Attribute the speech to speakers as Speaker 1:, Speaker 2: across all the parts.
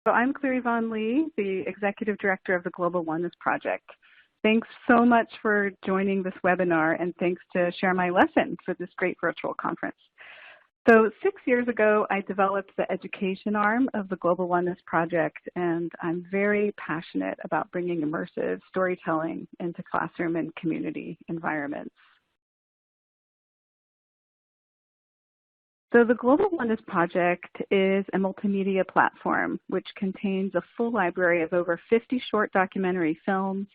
Speaker 1: So I'm Clary Von Lee, the Executive Director of the Global Oneness Project. Thanks so much for joining this webinar, and thanks to Share My Lesson for this great virtual conference. So 6 years ago, I developed the education arm of the Global Oneness Project, and I'm very passionate about bringing immersive storytelling into classroom and community environments. So the Global Oneness Project is a multimedia platform which contains a full library of over 50 short documentary films,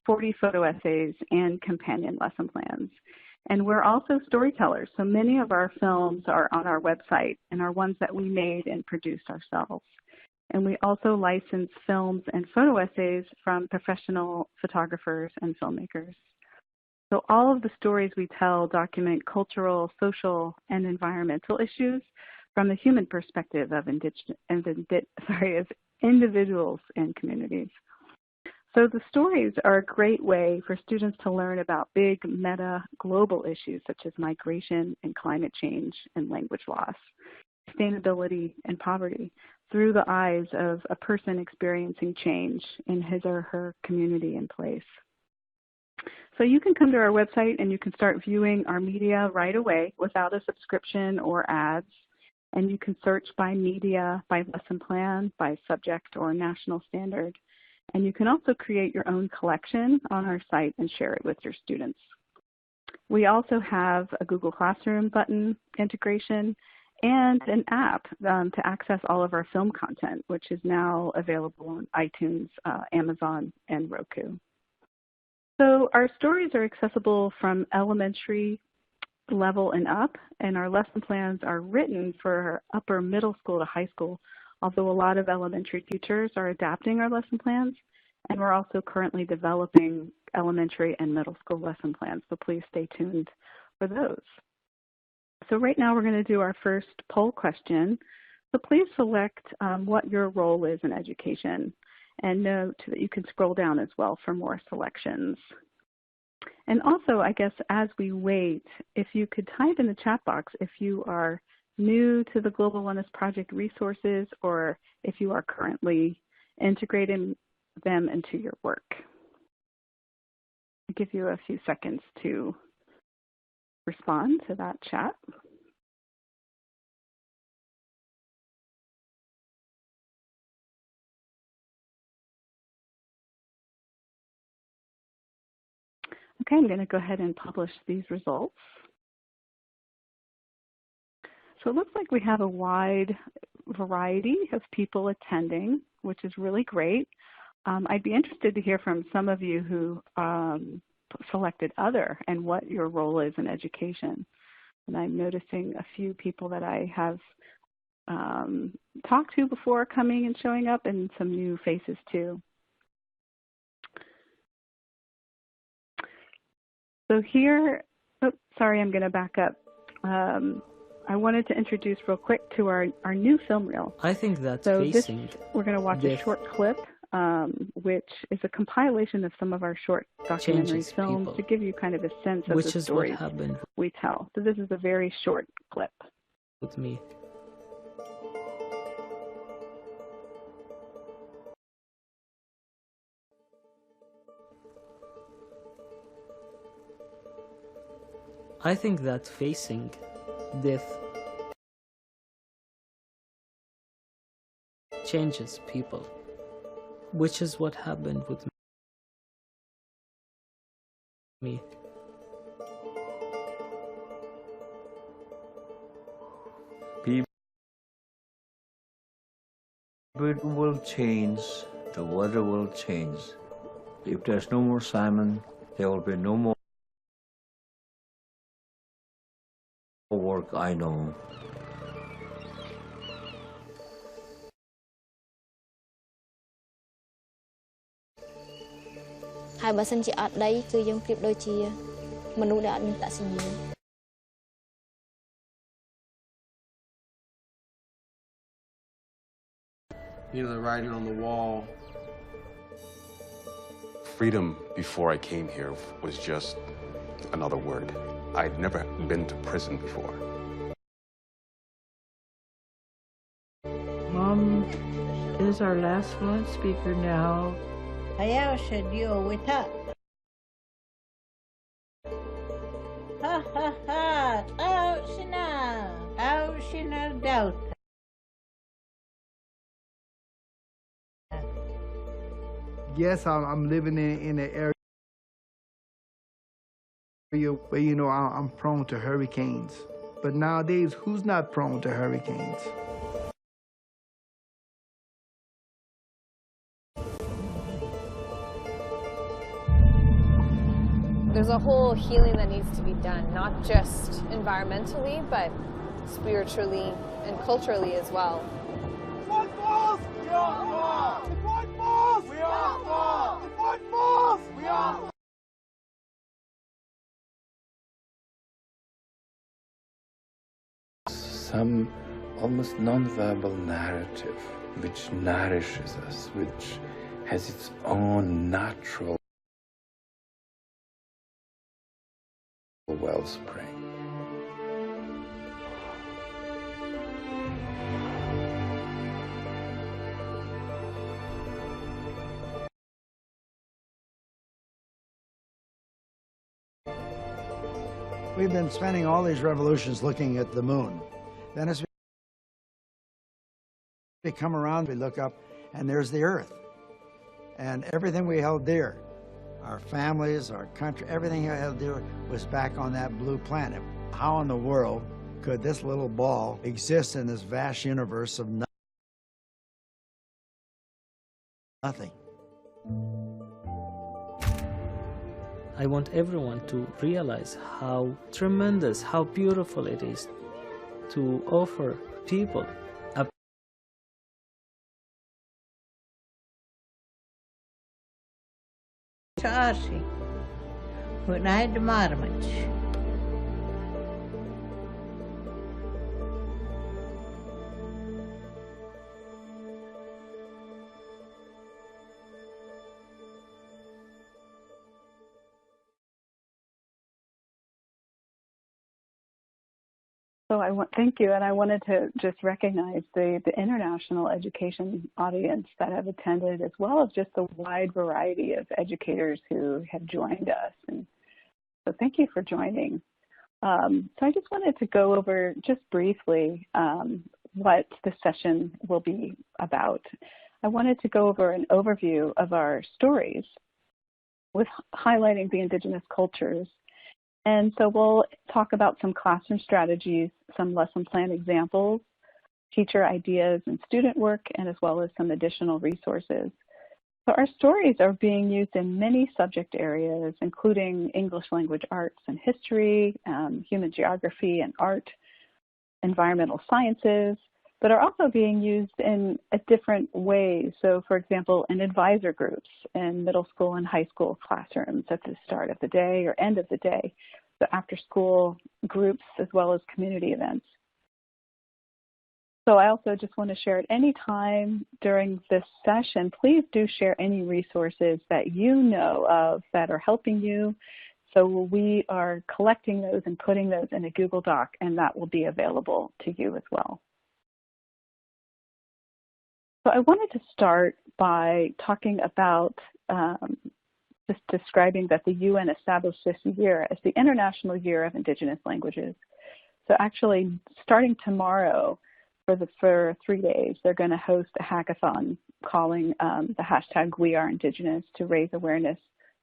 Speaker 1: 40 photo essays, and companion lesson plans. And we're also storytellers, so many of our films are on our website and are ones that we made and produced ourselves. And we also license films and photo essays from professional photographers and filmmakers. So all of the stories we tell document cultural, social, and environmental issues from the human perspective of individuals and communities. So the stories are a great way for students to learn about big meta global issues such as migration and climate change and language loss, sustainability and poverty through the eyes of a person experiencing change in his or her community and place. So you can come to our website and you can start viewing our media right away without a subscription or ads. And you can search by media, by lesson plan, by subject or national standard. And you can also create your own collection on our site and share it with your students. We also have a Google Classroom button integration and an app to access all of our film content, which is now available on iTunes, Amazon, and Roku. So our stories are accessible from elementary level and up, and our lesson plans are written for upper middle school to high school, although a lot of elementary teachers are adapting our lesson plans, and we're also currently developing elementary and middle school lesson plans, so please stay tuned for those. So right now we're going to do our first poll question. So please select what your role is in education, and note that you can scroll down as well for more selections. And also, I guess as we wait, if you could type in the chat box if you are new to the Global Oneness Project resources or if you are currently integrating them into your work. I'll give you a few seconds to respond to that chat. Okay, I'm going to go ahead and publish these results. So it looks like we have a wide variety of people attending, which is really great. I'd be interested to hear from some of you who selected other and what your role is in education. And I'm noticing a few people that I have talked to before coming and showing up, and some new faces too. So here, sorry, I'm going to back up. I wanted to introduce real quick to our new film reel.
Speaker 2: I think that's
Speaker 1: so we're going to watch a short clip, which is a compilation of some of our short documentary films to give you kind of a sense of the stories we tell. So this is a very short clip.
Speaker 2: With me. I think that facing death changes people, which is what happened with me.
Speaker 3: People will change, the weather will change. If there's no more salmon, there will be no more work, I know.
Speaker 4: Hai bà sinh chị ở đây cứ giống tiếp đôi chia mà nuôi đã mình tạ sinh nhiều.
Speaker 5: You know, the writing on the wall.
Speaker 6: Freedom before I came here was just another word. I'd never been to prison before.
Speaker 7: Mom is our last fluent speaker now.
Speaker 8: Ayaw siya diyo wita. Ha ha ha! Tao siya na doubt.
Speaker 9: Yes, I'm living in an area where, you know, I'm prone to hurricanes. But nowadays, who's not prone to hurricanes?
Speaker 10: There's a whole healing that needs to be done, not just environmentally, but spiritually and culturally as well.
Speaker 11: Some almost non-verbal narrative which nourishes us, which has its own natural wellspring.
Speaker 12: We've been spending all these revolutions looking at the moon. Then as we come around, we look up, and there's the Earth. And everything we held dear, our families, our country, everything we held dear was back on that blue planet. How in the world could this little ball exist in this vast universe of nothing?
Speaker 2: I want everyone to realize how tremendous, how beautiful it is to offer people a
Speaker 8: Saasi, when I had the marmot.
Speaker 1: So thank you, and I wanted to just recognize the international education audience that have attended, as well as just the wide variety of educators who have joined us. And so thank you for joining. So I just wanted to go over just briefly what the session will be about. I wanted to go over an overview of our stories with highlighting the Indigenous cultures. And so we'll talk about some classroom strategies, some lesson plan examples, teacher ideas and student work, and as well as some additional resources. So our stories are being used in many subject areas, including English language arts and history, human geography and art, environmental sciences, but are also being used in different ways. So for example, in advisor groups in middle school and high school classrooms at the start of the day or end of the day, so after school groups as well as community events. So I also just want to share at any time during this session, please do share any resources that you know of that are helping you. So we are collecting those and putting those in a Google Doc, and that will be available to you as well. So I wanted to start by talking about just describing that the UN established this year as the International Year of Indigenous Languages. So actually, starting tomorrow for 3 days, they're going to host a hackathon calling the hashtag #WeAreIndigenous to raise awareness,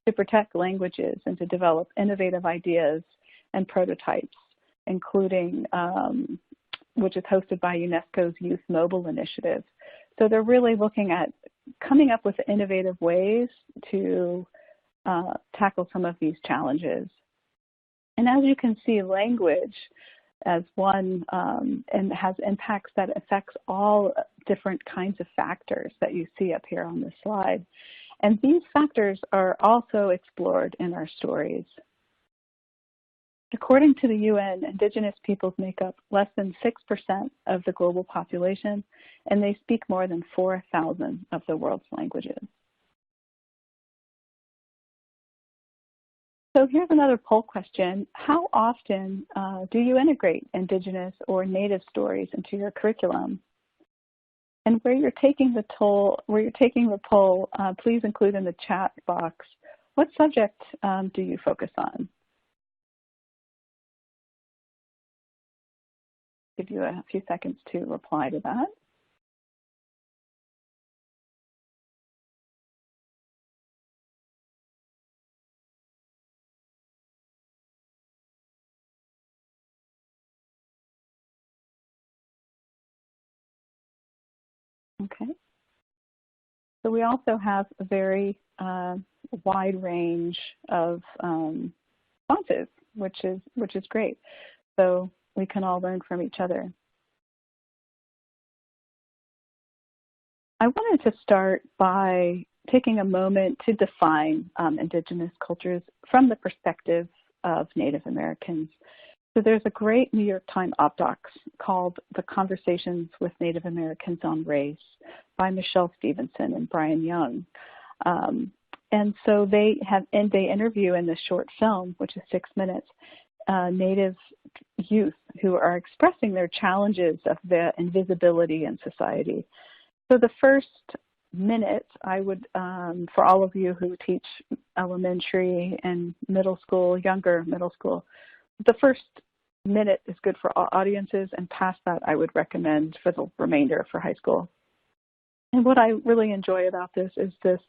Speaker 1: to protect languages, and to develop innovative ideas and prototypes, including, which is hosted by UNESCO's Youth Mobile Initiative. So they're really looking at coming up with innovative ways to tackle some of these challenges. And as you can see, language as one and has impacts that affects all different kinds of factors that you see up here on this slide. And these factors are also explored in our stories. According to the UN, Indigenous peoples make up less than 6% of the global population, and they speak more than 4,000 of the world's languages. So here's another poll question. How often do you integrate Indigenous or Native stories into your curriculum? And where you're taking the poll, please include in the chat box, what subject do you focus on? Give you a few seconds to reply to that. Okay. So we also have a very wide range of responses, which is great. So we can all learn from each other. I wanted to start by taking a moment to define Indigenous cultures from the perspective of Native Americans. So there's a great New York Times op-doc called The Conversations with Native Americans on Race by Michelle Stevenson and Brian Young. And so they interview in this short film, which is 6 minutes, Native youth who are expressing their challenges of the invisibility in society. So the first minute, I would, for all of you who teach elementary and middle school, younger middle school, the first minute is good for all audiences, and past that I would recommend for the remainder for high school. And what I really enjoy about this is this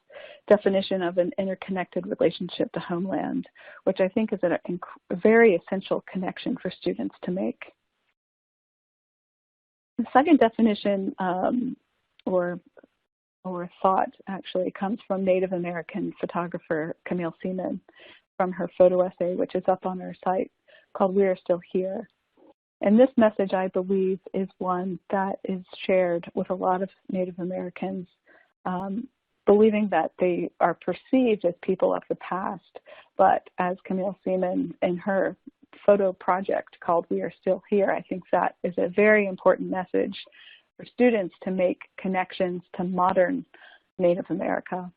Speaker 1: definition of an interconnected relationship to homeland, which I think is a very essential connection for students to make. The second definition, or thought, actually comes from Native American photographer Camille Seaman from her photo essay, which is up on our site, called We Are Still Here. And this message, I believe, is one that is shared with a lot of Native Americans, believing that they are perceived as people of the past. But as Camille Seaman in her photo project called We Are Still Here, I think that is a very important message for students to make connections to modern Native America.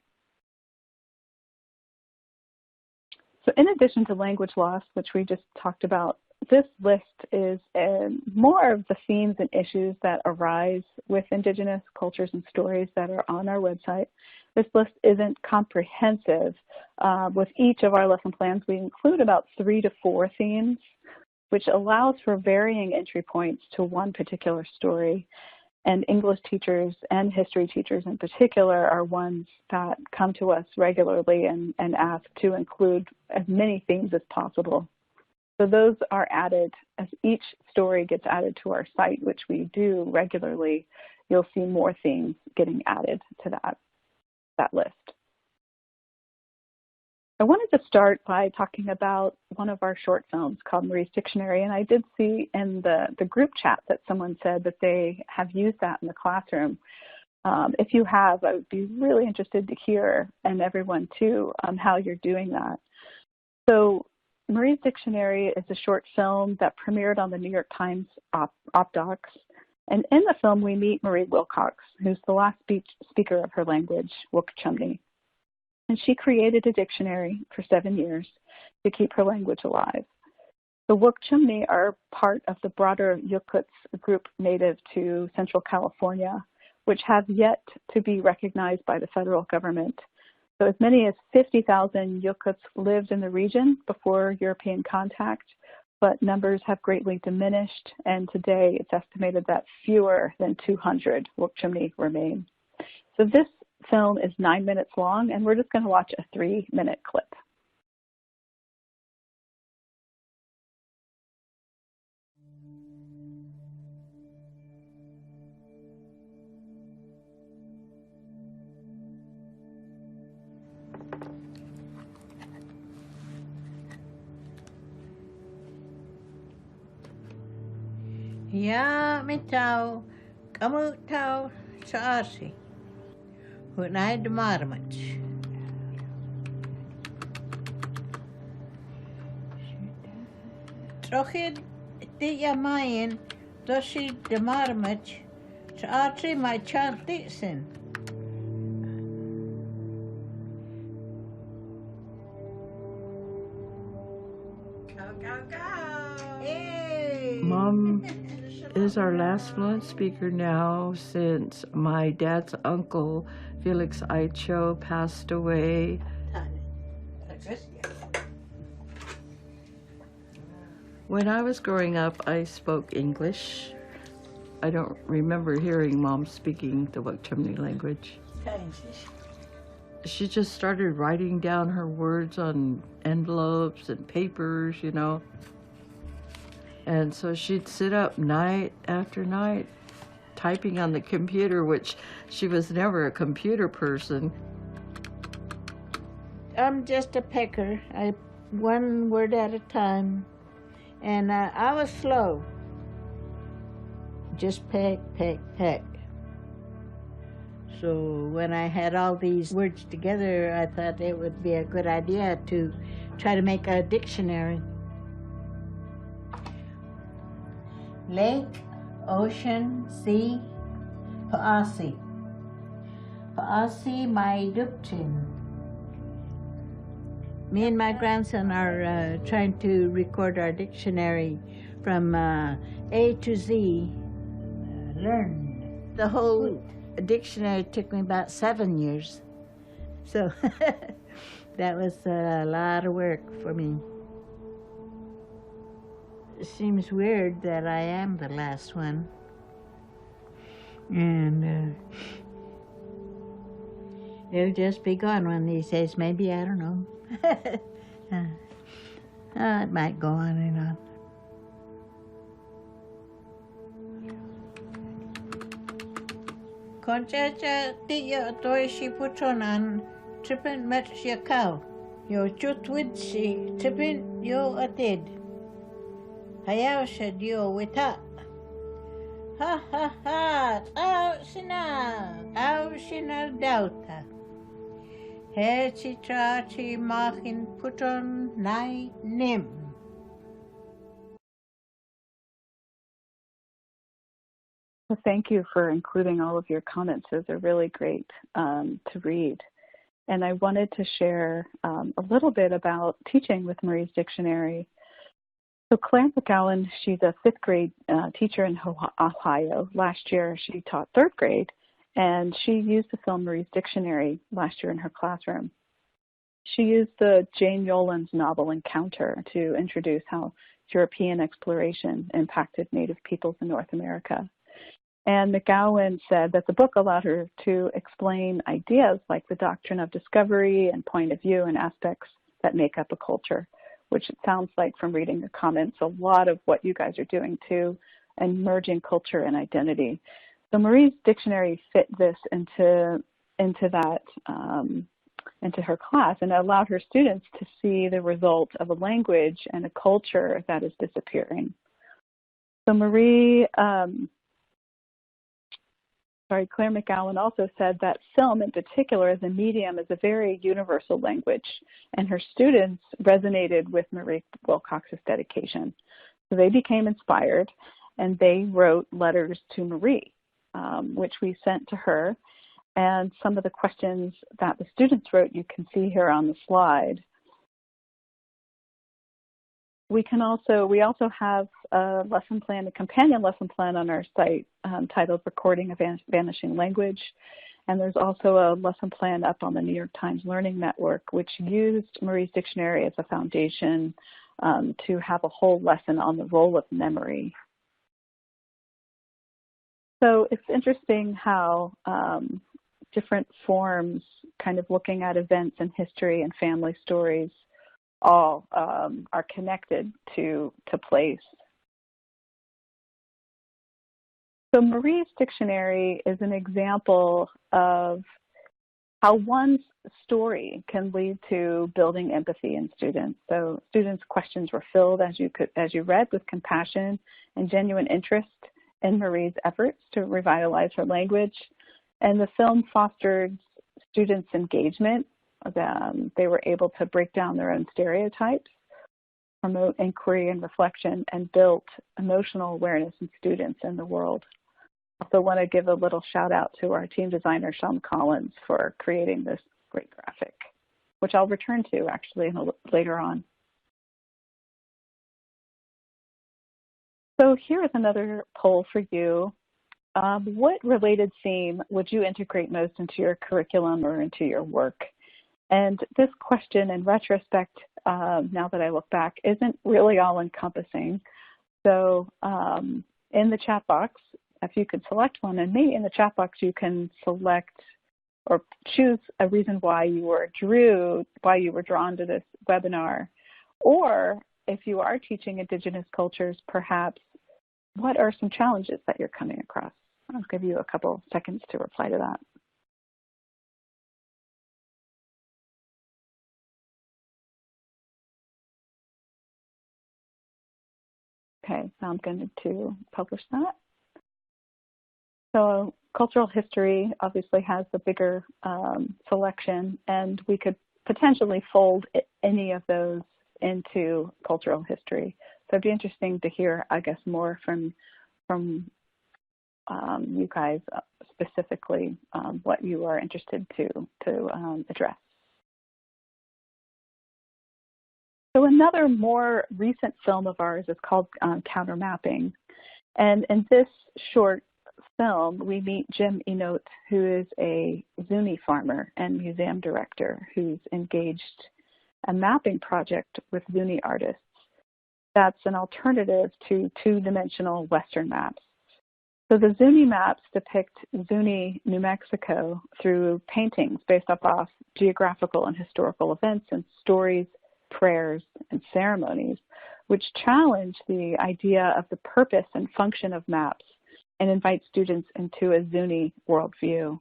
Speaker 1: So in addition to language loss, which we just talked about, this list is more of the themes and issues that arise with Indigenous cultures and stories that are on our website. This list isn't comprehensive. With each of our lesson plans, we include about 3 to 4 themes, which allows for varying entry points to one particular story. And English teachers and history teachers in particular are ones that come to us regularly and ask to include as many themes as possible. So those are added as each story gets added to our site, which we do regularly. You'll see more themes getting added to that list. I wanted to start by talking about one of our short films called Marie's Dictionary, and I did see in the group chat that someone said that they have used that in the classroom. If you have, I would be really interested to hear, and everyone too, how you're doing that. So Marie's Dictionary is a short film that premiered on the New York Times op-docs, and in the film we meet Marie Wilcox, who's the last speaker of her language, Wuk-Chumni. And she created a dictionary for 7 years to keep her language alive. The Wuk-Chumni are part of the broader Yokuts group native to Central California, which have yet to be recognized by the federal government. So as many as 50,000 Yokuts lived in the region before European contact, but numbers have greatly diminished, and today it's estimated that fewer than 200 Wuk-Chumni remain. So this film is 9 minutes long, and we're just going to watch a 3-minute clip.
Speaker 8: Ja, met jou, kamu tau, saasi. When I de marmot. Trochid di yamayan, doshi de marmot, saasi my child dixon.
Speaker 7: Mom is our last fluent speaker now since my dad's uncle, Felix Aicho, passed away. When I was growing up, I spoke English. I don't remember hearing Mom speaking the Wakchumni language. She just started writing down her words on envelopes and papers, you know. And so she'd sit up night after night typing on the computer, which she was never a computer person.
Speaker 8: I'm just a pecker. One word at a time. And I was slow. Just peck, peck, peck. So when I had all these words together, I thought it would be a good idea to try to make a dictionary. Lake, ocean, sea, Paasi. Paasi mai duptin. Me and my grandson are trying to record our dictionary from A to Z. Learn. The whole dictionary took me about 7 years. So that was a lot of work for me. It seems weird that I am the last one. And it'll just be gone one of these days, maybe, I don't know. It might go on and on. Conchacha tiya toy shi putronan trippin met shi cow. Yo chut with shi trippin yo atid. Hayaw shed yo wita. Ha ha ha, au shina dauta. Herchi trachi machin putron nai nim.
Speaker 1: Well, thank you for including all of your comments. Those are really great to read. And I wanted to share a little bit about teaching with Marie's Dictionary. So Claire McGowan, she's a 5th grade teacher in Ohio. Last year she taught 3rd grade, and she used the film Marie's Dictionary last year in her classroom. She used the Jane Yolen's novel Encounter to introduce how European exploration impacted Native peoples in North America. And McGowan said that the book allowed her to explain ideas like the doctrine of discovery and point of view and aspects that make up a culture, which it sounds like from reading the comments, a lot of what you guys are doing too, and merging culture and identity. So Marie's Dictionary fit this into her class, and it allowed her students to see the result of a language and a culture that is disappearing. So Claire McGowan also said that film in particular as a medium is a very universal language, and her students resonated with Marie Wilcox's dedication. So they became inspired, and they wrote letters to Marie, which we sent to her. And some of the questions that the students wrote, you can see here on the slide. We also have a lesson plan, a companion lesson plan on our site titled Recording a Vanishing Language. And there's also a lesson plan up on the New York Times Learning Network, which used Marie's Dictionary as a foundation to have a whole lesson on the role of memory. So it's interesting how different forms, kind of looking at events and history and family stories, all are connected to place. So Marie's Dictionary is an example of how one story can lead to building empathy in students. So students' questions were filled, as you read, with compassion and genuine interest in Marie's efforts to revitalize her language. And the film fostered students' engagement. They were able to break down their own stereotypes, promote inquiry and reflection, and built emotional awareness in students and the world. I also want to give a little shout out to our team designer, Sean Collins, for creating this great graphic, which I'll return to actually later on. So here is another poll for you. What related theme would you integrate most into your curriculum or into your work? And this question, in retrospect, now that I look back, isn't really all-encompassing. So in the chat box, if you could select one, and maybe in the chat box you can select or choose a reason why you were drawn to this webinar. Or if you are teaching Indigenous cultures, perhaps, what are some challenges that you're coming across? I'll give you a couple seconds to reply to that. Okay, so I'm going to publish that. So cultural history obviously has the bigger selection, and we could potentially fold any of those into cultural history. So it'd be interesting to hear, I guess, more from you guys specifically what you are interested to address. So another more recent film of ours is called Countermapping. And in this short film, we meet Jim Enote, who is a Zuni farmer and museum director who's engaged a mapping project with Zuni artists that's an alternative to two-dimensional Western maps. So the Zuni maps depict Zuni, New Mexico through paintings based off geographical and historical events and stories, prayers, and ceremonies, which challenge the idea of the purpose and function of maps and invite students into a Zuni worldview.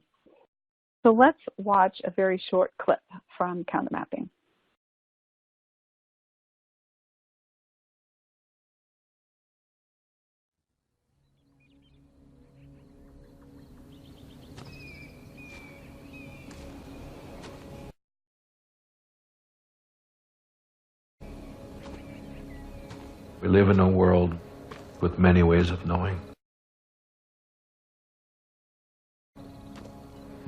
Speaker 1: So let's watch a very short clip from Countermapping.
Speaker 13: We live in a world with many ways of knowing,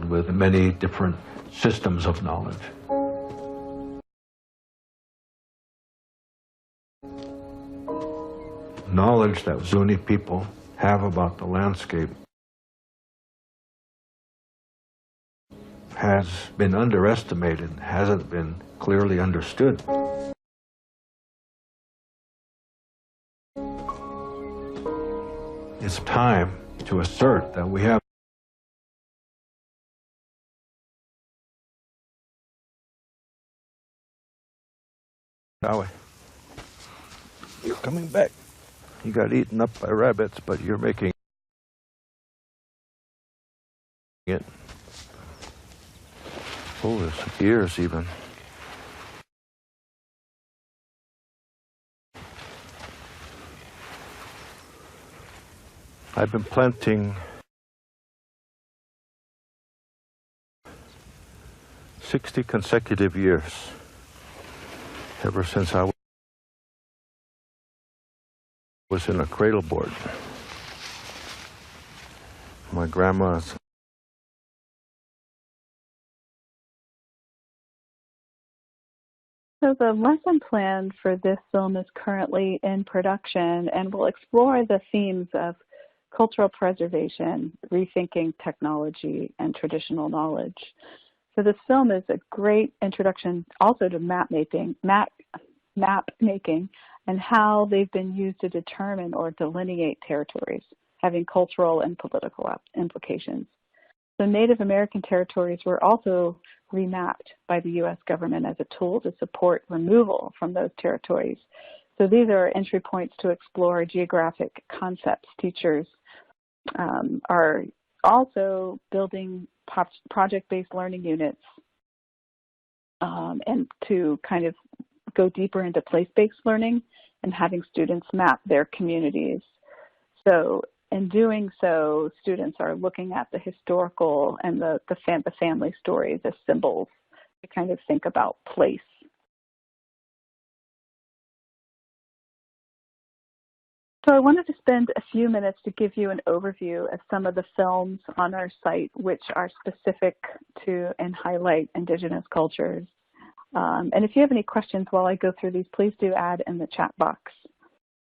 Speaker 13: with many different systems of knowledge. Knowledge that Zuni people have about the landscape has been underestimated, hasn't been clearly understood. It's time to assert that we have Howie, you're coming back. You got eaten up by rabbits, but you're making it. Oh, there's ears even. I've been planting 60 consecutive years, ever since I was in a cradle board. My grandma's.
Speaker 1: So the lesson plan for this film is currently in production and will explore the themes of cultural preservation, rethinking technology, and traditional knowledge. So this film is a great introduction also to map making and how they've been used to determine or delineate territories, having cultural and political implications. So Native American territories were also remapped by the U.S. government as a tool to support removal from those territories. So these are entry points to explore geographic concepts. Teachers are also building project-based learning units and to kind of go deeper into place-based learning and having students map their communities. So in doing so, students are looking at the historical and the family stories as symbols to kind of think about place. So I wanted to spend a few minutes to give you an overview of some of the films on our site which are specific to and highlight Indigenous cultures. And if you have any questions while I go through these, please do add in the chat box.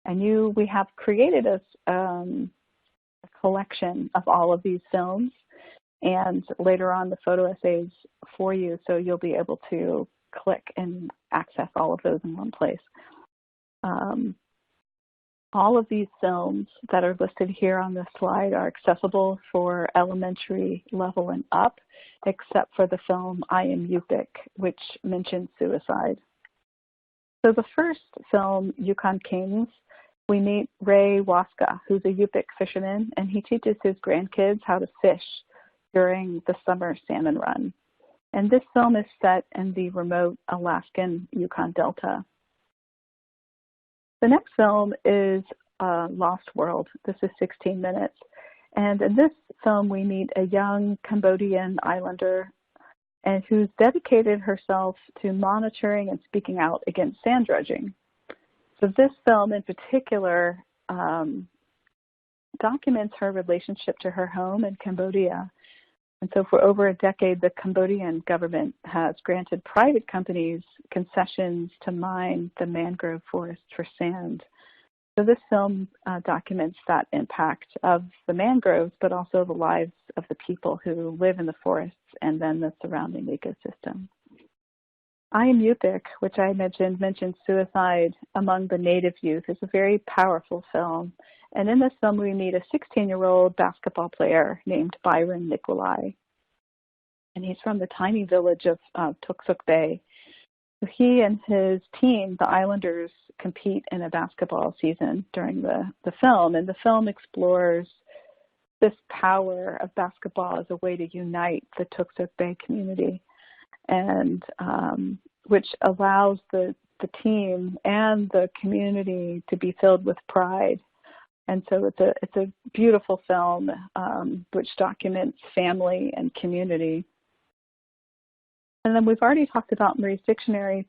Speaker 1: And we have created a collection of all of these films, and later on the photo essays for you, so you'll be able to click and access all of those in one place. All of these films that are listed here on this slide are accessible for elementary level and up, except for the film I Am Yupik, which mentions suicide. So the first film, Yukon Kings, we meet Ray Waska, who's a Yupik fisherman, and he teaches his grandkids how to fish during the summer salmon run. And this film is set in the remote Alaskan Yukon Delta. The next film is Lost World. This is 16 minutes. And in this film, we meet a young Cambodian islander and who's dedicated herself to monitoring and speaking out against sand dredging. So this film in particular documents her relationship to her home in Cambodia. And so for over a decade, the Cambodian government has granted private companies concessions to mine the mangrove forest for sand. So this film documents that impact of the mangroves, but also the lives of the people who live in the forests and then the surrounding ecosystem. I Am Yupik, which I mentioned suicide among the native youth, is a very powerful film. And in this film, we meet a 16-year-old basketball player named Byron Nikolai. And he's from the tiny village of Tuksuk Bay. He and his team, the Islanders, compete in a basketball season during the film. And the film explores this power of basketball as a way to unite the Tuksuk Bay community, and which allows the team and the community to be filled with pride. And so it's a beautiful film which documents family and community. And then we've already talked about Marie's Dictionary,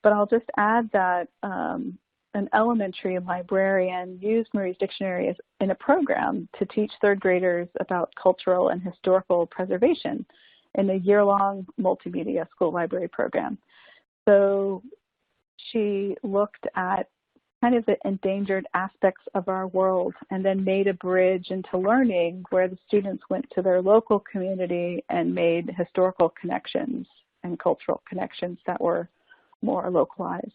Speaker 1: but I'll just add that an elementary librarian used Marie's Dictionary in a program to teach third graders about cultural and historical preservation in a year-long multimedia school library program. So she looked at kind of the endangered aspects of our world and then made a bridge into learning where the students went to their local community and made historical connections and cultural connections that were more localized.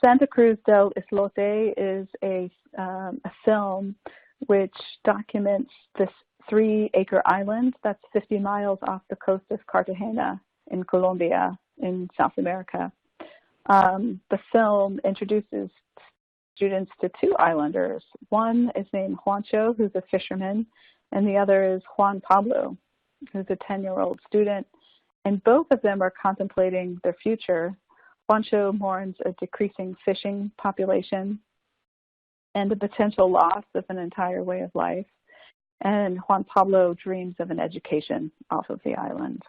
Speaker 1: Santa Cruz del Islote is a film which documents this 3-acre island that's 50 miles off the coast of Cartagena in Colombia in South America. The film introduces students to 2 islanders. One is named Juancho, who's a fisherman, and the other is Juan Pablo, who's a 10-year-old student. And both of them are contemplating their future. Juancho mourns a decreasing fishing population and the potential loss of an entire way of life. And Juan Pablo dreams of an education off of the island.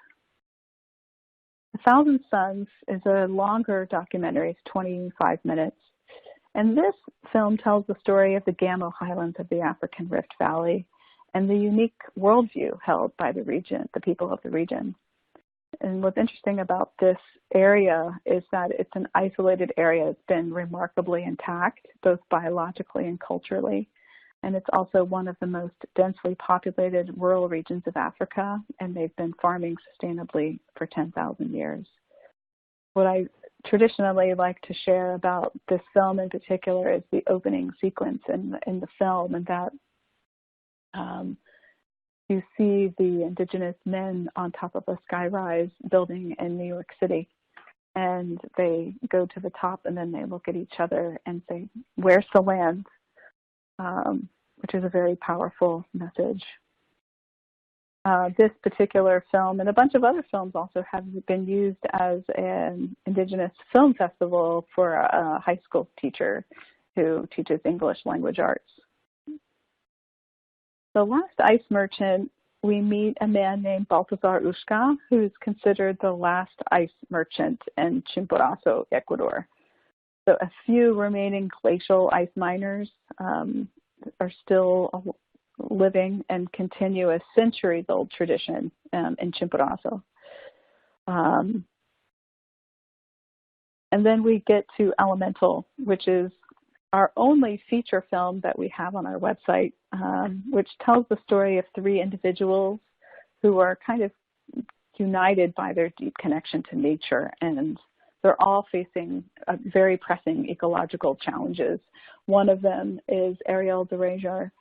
Speaker 1: 1,000 Suns is a longer documentary, it's 25 minutes. And this film tells the story of the Gamo Highlands of the African Rift Valley and the unique worldview held by the region, the people of the region. And what's interesting about this area is that it's an isolated area. It's been remarkably intact, both biologically and culturally. And it's also one of the most densely populated rural regions of Africa, and they've been farming sustainably for 10,000 years. What I traditionally like to share about this film in particular is the opening sequence in the film, and that you see the Indigenous men on top of a skyrise building in New York City. And they go to the top and then they look at each other and say, "Where's the land?" Which is a very powerful message. This particular film and a bunch of other films also have been used as an Indigenous film festival for a high school teacher who teaches English language arts. The last ice merchant, we meet a man named Baltazar Ushka, who's considered the last ice merchant in Chimborazo, Ecuador. So a few remaining glacial ice miners are still living and continue a centuries-old tradition in Chimborazo. And then we get to Elemental, which is our only feature film that we have on our website, which tells the story of 3 individuals who are kind of united by their deep connection to nature, and they're all facing very pressing ecological challenges. One of them is Ariel DeRager,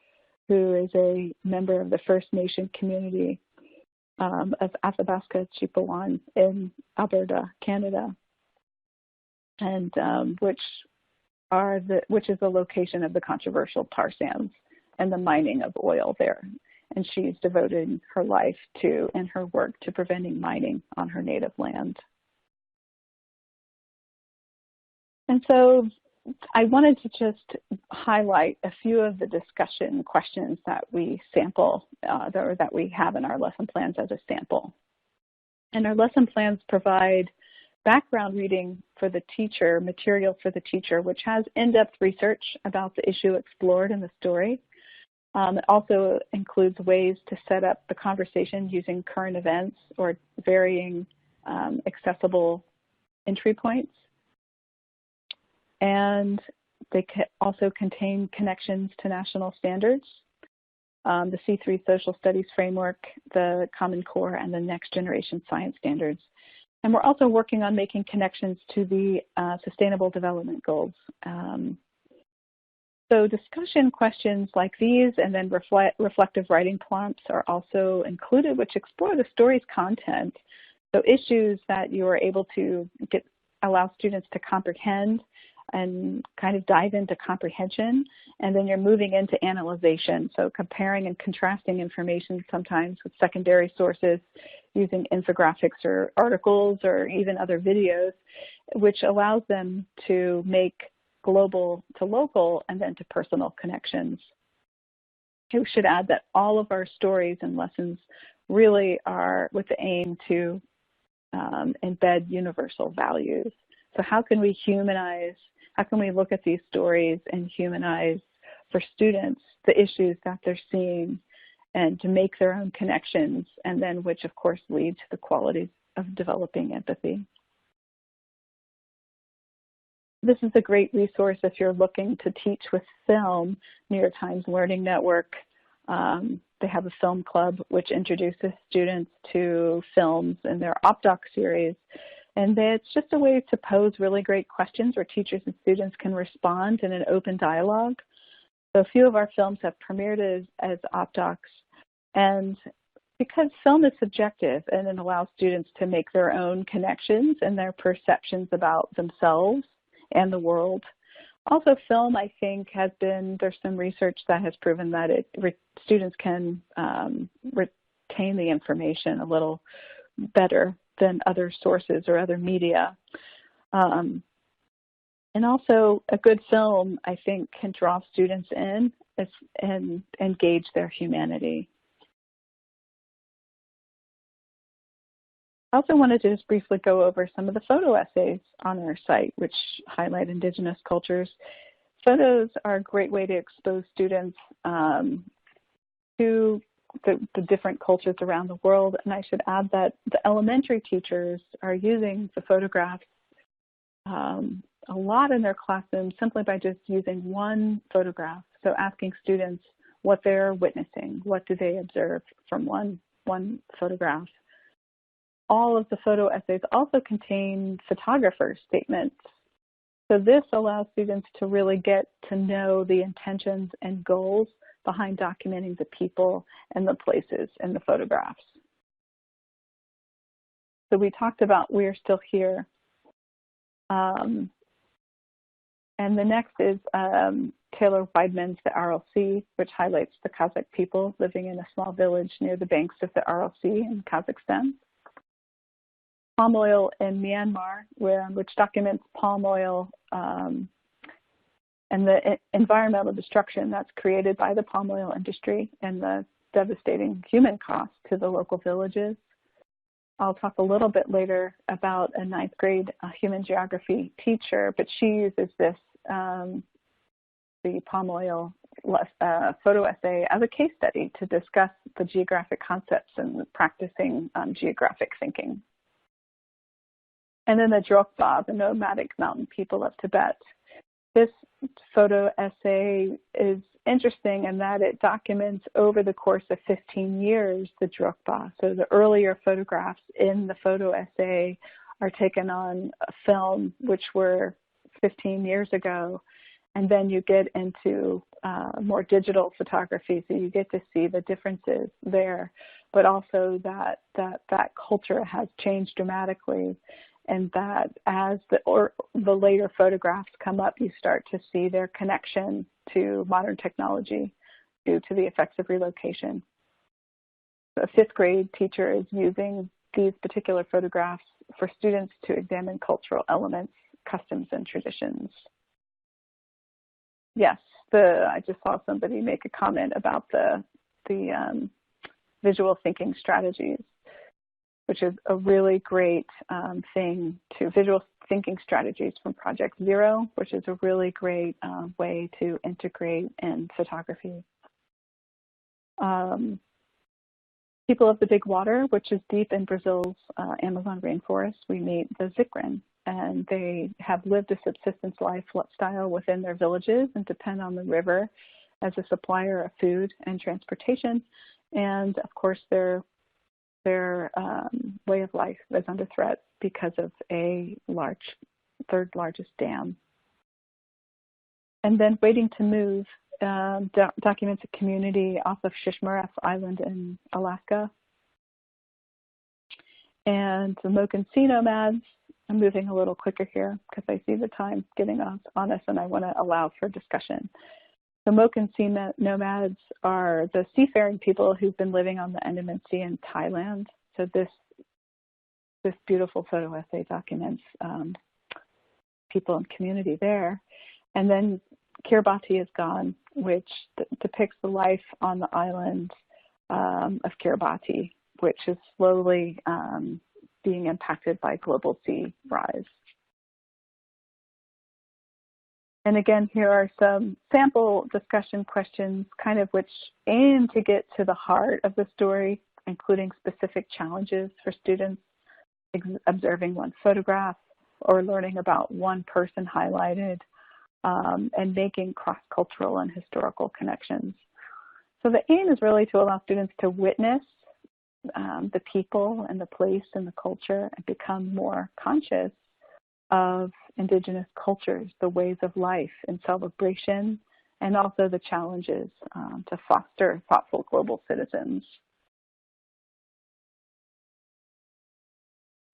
Speaker 1: who is a member of the First Nation community of Athabasca Chipewyan in Alberta, Canada, and which is the location of the controversial tar sands and the mining of oil there. And she's devoted her life to and her work to preventing mining on her native land. And so I wanted to just highlight a few of the discussion questions that we sample, that we have in our lesson plans as a sample. And our lesson plans provide background reading for the teacher, material for the teacher, which has in-depth research about the issue explored in the story. It also includes ways to set up the conversation using current events or varying accessible entry points. And they also contain connections to national standards, the C3 Social Studies Framework, the Common Core, and the Next Generation Science Standards. And we're also working on making connections to the Sustainable Development Goals. So discussion questions like these and then reflective writing prompts are also included, which explore the story's content. So issues that you are able to allow students to comprehend and kind of dive into comprehension, and then you're moving into analyzation, so comparing and contrasting information sometimes with secondary sources using infographics or articles or even other videos, which allows them to make global to local and then to personal connections. We should add that all of our stories and lessons really are with the aim to embed universal values. So how can we humanize, how can we look at these stories and humanize for students the issues that they're seeing and to make their own connections, and then which of course lead to the qualities of developing empathy. This is a great resource if you're looking to teach with film. New York Times Learning Network, they have a film club which introduces students to films in their OpDoc series. And it's just a way to pose really great questions where teachers and students can respond in an open dialogue. So a few of our films have premiered as OpDocs. And because film is subjective and it allows students to make their own connections and their perceptions about themselves and the world. Also, film, I think, there's some research that has proven that students can retain the information a little better than other sources or other media. And also, a good film, I think, can draw students in and engage their humanity. I also wanted to just briefly go over some of the photo essays on our site, which highlight Indigenous cultures. Photos are a great way to expose students to the different cultures around the world. And I should add that the elementary teachers are using the photographs a lot in their classrooms simply by just using one photograph. So asking students what they're witnessing, what do they observe from one photograph. All of the photo essays also contain photographer statements. So this allows students to really get to know the intentions and goals behind documenting the people and the places in the photographs. So we talked about We're Still Here. And the next is Taylor Weidman's The RLC, which highlights the Kazakh people living in a small village near the banks of the RLC in Kazakhstan. Palm oil in Myanmar, which documents palm oil and the environmental destruction that's created by the palm oil industry and the devastating human cost to the local villages. I'll talk a little bit later about a 9th grade human geography teacher, but she uses this, the palm oil photo essay as a case study to discuss the geographic concepts and practicing geographic thinking. And then the Drukpa, the nomadic mountain people of Tibet. This photo essay is interesting in that it documents over the course of 15 years the Drukpa. So the earlier photographs in the photo essay are taken on a film, which were 15 years ago. And then you get into more digital photography, so you get to see the differences there, but also that culture has changed dramatically, and that as the later photographs come up, you start to see their connection to modern technology due to the effects of relocation. A fifth grade teacher is using these particular photographs for students to examine cultural elements, customs, and traditions. Yes, I just saw somebody make a comment about the visual thinking strategies, which is a really great thing to visual thinking strategies from Project Zero, which is a really great way to integrate in photography. People of the Big Water, which is deep in Brazil's Amazon rainforest, we meet the Zikrin, and they have lived a subsistence lifestyle within their villages and depend on the river as a supplier of food and transportation. And of course, their way of life is under threat because of a third largest dam. And then Waiting to Move documents a community off of Shishmaref Island in Alaska. And the Moken-Sea nomads, I'm moving a little quicker here because I see the time getting on us and I want to allow for discussion. The Moken-Sea nomads are the seafaring people who've been living on the Andaman Sea in Thailand. So this beautiful photo essay documents people and community there. And then Kiribati is Gone, which depicts the life on the island of Kiribati, which is slowly being impacted by global sea rise. And again, here are some sample discussion questions, kind of which aim to get to the heart of the story, including specific challenges for students observing one photograph or learning about one person highlighted, and making cross-cultural and historical connections. So the aim is really to allow students to witness the people and the place and the culture and become more conscious of Indigenous cultures, the ways of life and celebration, and also the challenges to foster thoughtful global citizens.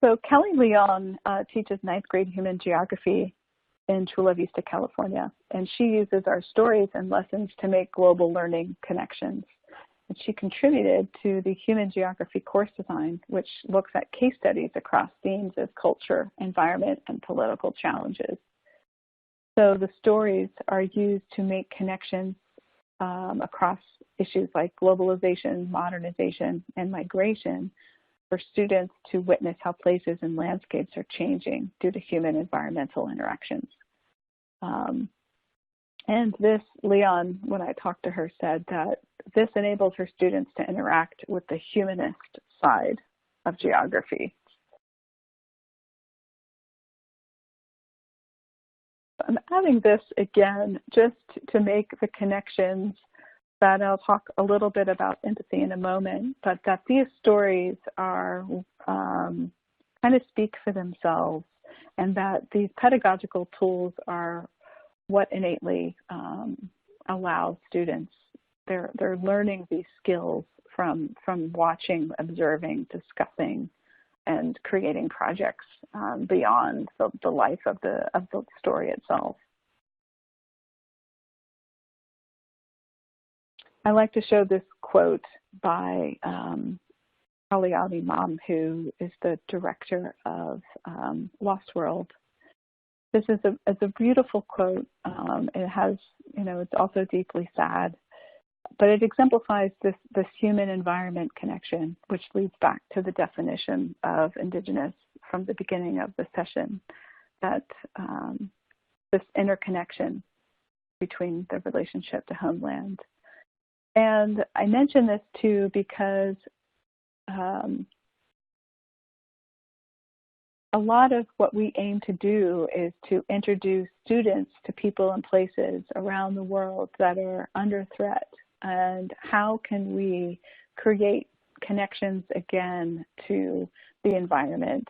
Speaker 1: So Kelly Leon teaches 9th grade human geography in Chula Vista, California, and she uses our stories and lessons to make global learning connections. And she contributed to the human geography course design, which looks at case studies across themes of culture, environment, and political challenges. So the stories are used to make connections across issues like globalization, modernization, and migration for students to witness how places and landscapes are changing due to human environmental interactions. And this, Leon, when I talked to her, said that this enables her students to interact with the humanist side of geography. I'm adding this again just to make the connections that I'll talk a little bit about empathy in a moment, but that these stories are kind of speak for themselves, and that these pedagogical tools are what innately allows students, they're learning these skills from watching, observing, discussing, and creating projects beyond the life of the story itself. I like to show this quote by Kaliali Mam, who is the director of Lost World. This is a beautiful quote. It has, it's also deeply sad, but it exemplifies this human environment connection, which leads back to the definition of Indigenous from the beginning of the session, that this interconnection between the relationship to homeland. And I mention this too because a lot of what we aim to do is to introduce students to people and places around the world that are under threat. And how can we create connections again to the environment,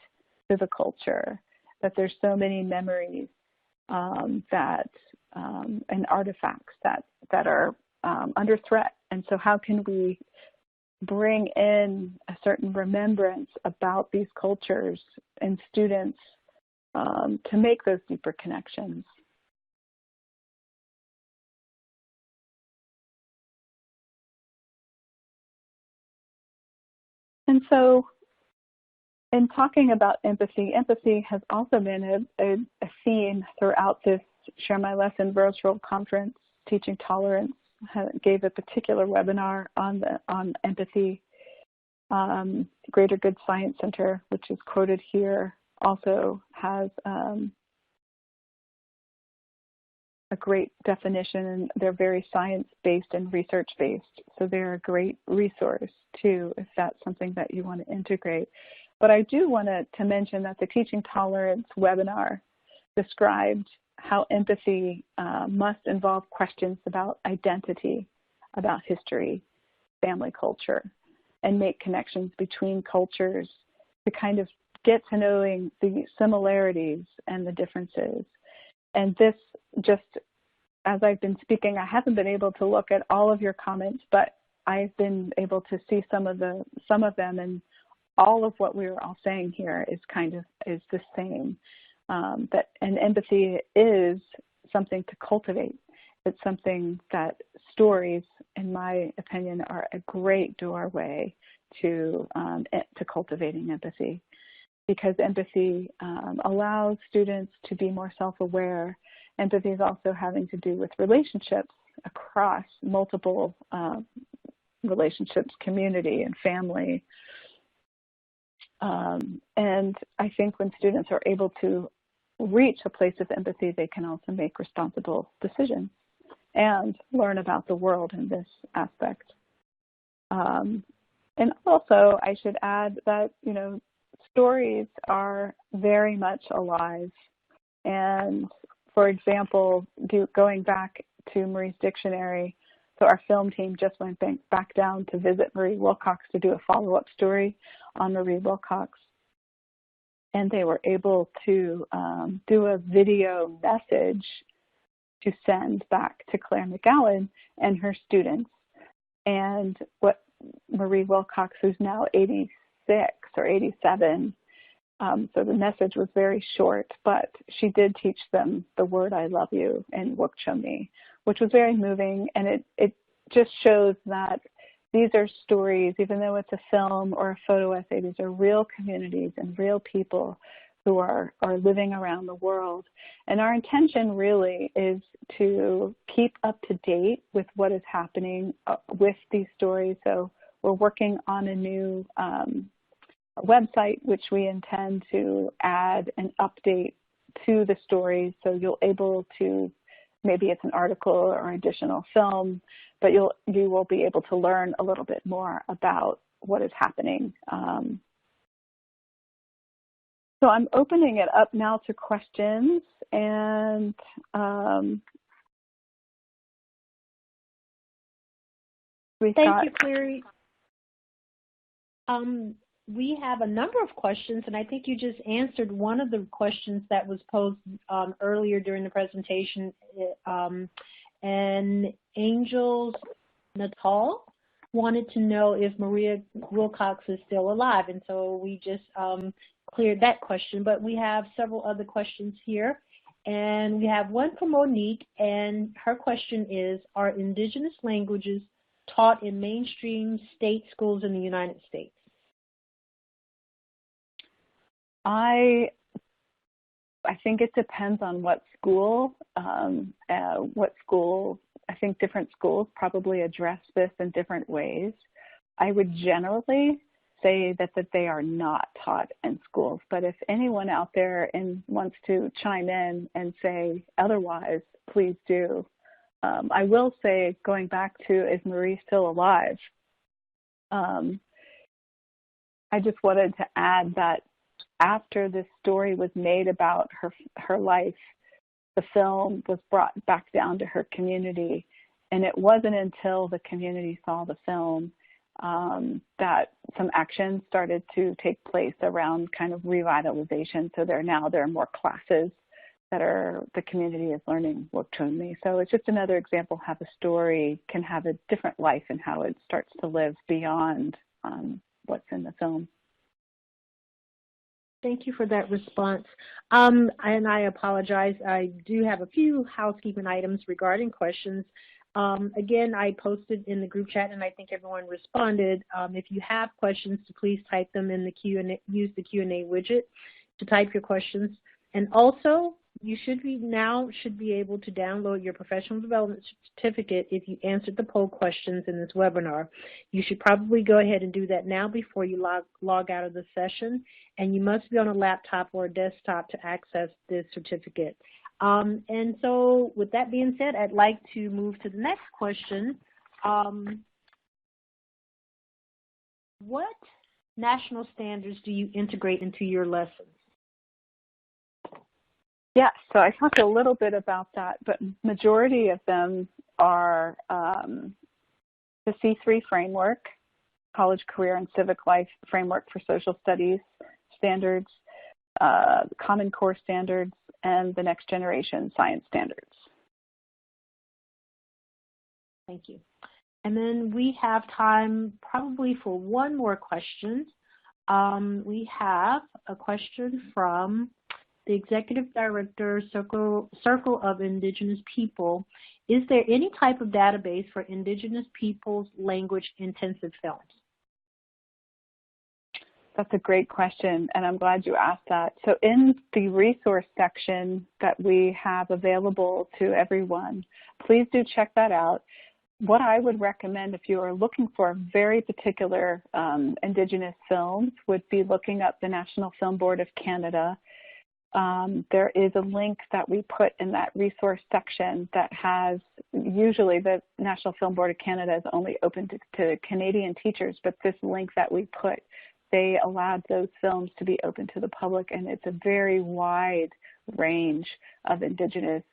Speaker 1: to the culture, that there's so many memories and artifacts that are under threat. And so how can we bring in a certain remembrance about these cultures in students to make those deeper connections? And so in talking about empathy, empathy has also been a theme throughout this Share My Lesson virtual conference. Teaching Tolerance gave a particular webinar on empathy. Greater Good Science Center, which is quoted here, also has a great definition, and they're very science-based and research-based. So they're a great resource too, if that's something that you want to integrate. But I do want to mention that the Teaching Tolerance webinar described how empathy must involve questions about identity, about history, family culture, and make connections between cultures to kind of get to knowing the similarities and the differences. And this, just as I've been speaking, I haven't been able to look at all of your comments, but I've been able to see some of them, and all of what we were all saying here is the same. And empathy is something to cultivate. It's something that stories, in my opinion, are a great doorway to cultivating empathy, because empathy allows students to be more self-aware. Empathy is also having to do with relationships across multiple relationships, community and family. And I think when students are able to reach a place of empathy, they can also make responsible decisions and learn about the world in this aspect. And also, I should add that, stories are very much alive. And for example, going back to Marie's dictionary, so our film team just went back down to visit Marie Wilcox to do a follow-up story on Marie Wilcox. And they were able to do a video message to send back to Claire McGowan and her students. And what Marie Wilcox, who's now 86 or 87, so the message was very short, but she did teach them the word "I love you" in Wukchumni, which was very moving. And it just shows that these are stories, even though it's a film or a photo essay, these are real communities and real people who are living around the world. And our intention really is to keep up to date with what is happening with these stories. So we're working on a new website, which we intend to add an update to the stories. So you'll able to, maybe it's an article or additional film, but you will be able to learn a little bit more about what is happening. So I'm opening it up now to questions, and
Speaker 14: Thank you, Clary. We have a number of questions, and I think you just answered one of the questions that was posed earlier during the presentation. And Angels Natal wanted to know if Maria Wilcox is still alive, and so we just cleared that question. But we have several other questions here, and we have one from Monique, and her question is, are Indigenous languages taught in mainstream state schools in the United States?
Speaker 1: I think it depends on what school. I think different schools probably address this in different ways. I would generally say that they are not taught in schools, but if anyone out there wants to chime in and say otherwise, please do. I will say, going back to, is Marie still alive? I just wanted to add that after this story was made about her life, the film was brought back down to her community. And it wasn't until the community saw the film that some action started to take place around kind of revitalization. So there are more classes that the community is learning Wokchungmi. So it's just another example how the story can have a different life and how it starts to live beyond what's in the film.
Speaker 14: Thank you for that response. And I apologize. I do have a few housekeeping items regarding questions. Again, I posted in the group chat, and I think everyone responded. If you have questions, please type them in the Q&A. Use the Q&A widget to type your questions. And also, you should be able to download your professional development certificate if you answered the poll questions in this webinar. You should probably go ahead and do that now before you log out of the session, and you must be on a laptop or a desktop to access this certificate. And so with that being said, I'd like to move to the next question. What national standards do you integrate into your lessons?
Speaker 1: Yeah, so I talked a little bit about that, but majority of them are the C3 framework, College, Career, and Civic Life Framework for Social Studies standards, Common Core standards, and the Next Generation Science standards.
Speaker 14: Thank you. And then we have time probably for one more question. We have a question from the Executive Director, Circle of Indigenous People. Is there any type of database for Indigenous people's language-intensive films?
Speaker 1: That's a great question, and I'm glad you asked that. So in the resource section that we have available to everyone, please do check that out. What I would recommend if you are looking for very particular Indigenous films would be looking up the National Film Board of Canada. There is a link that we put in that resource section that has, usually the National Film Board of Canada is only open to Canadian teachers, but this link that we put, they allowed those films to be open to the public, and it's a very wide range of Indigenous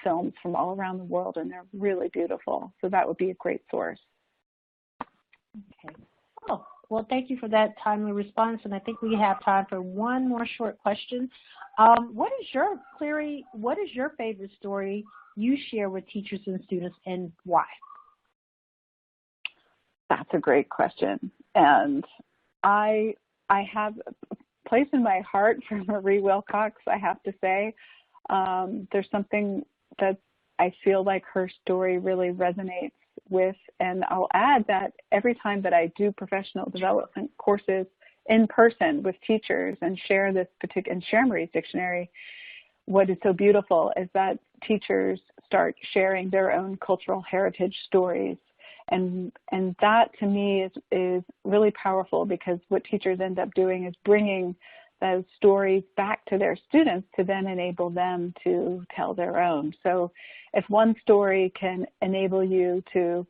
Speaker 1: films from all around the world, and they're really beautiful. So that would be a great source.
Speaker 14: Okay. Oh, well, thank you for that timely response, and I think we have time for one more short question. What is your favorite story you share with teachers and students, and why?
Speaker 1: That's a great question, and I have a place in my heart for Marie Wilcox, I have to say. There's something that I feel like her story really resonates with, and I'll add that every time that I do professional development courses in person with teachers and share Marie's dictionary, what is so beautiful is that teachers start sharing their own cultural heritage stories. And that to me is really powerful, because what teachers end up doing is bringing those stories back to their students to then enable them to tell their own. So if one story can enable you to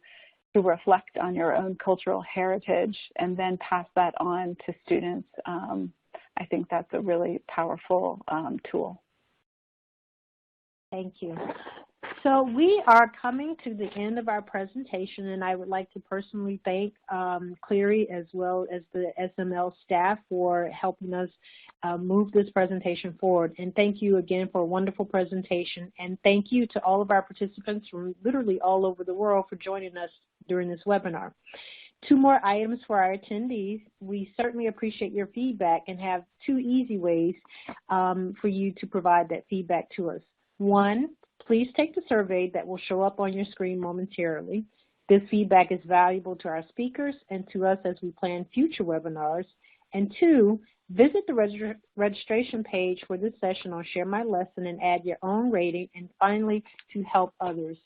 Speaker 1: reflect on your own cultural heritage and then pass that on to students, I think that's a really powerful tool.
Speaker 14: Thank you. So we are coming to the end of our presentation, and I would like to personally thank Cleary as well as the SML staff for helping us move this presentation forward. And thank you again for a wonderful presentation. And thank you to all of our participants from literally all over the world for joining us during this webinar. Two more items for our attendees. We certainly appreciate your feedback and have two easy ways for you to provide that feedback to us. One, please take the survey that will show up on your screen momentarily. This feedback is valuable to our speakers and to us as we plan future webinars. And two, visit the registration page for this session on Share My Lesson and add your own rating. And finally, to help others.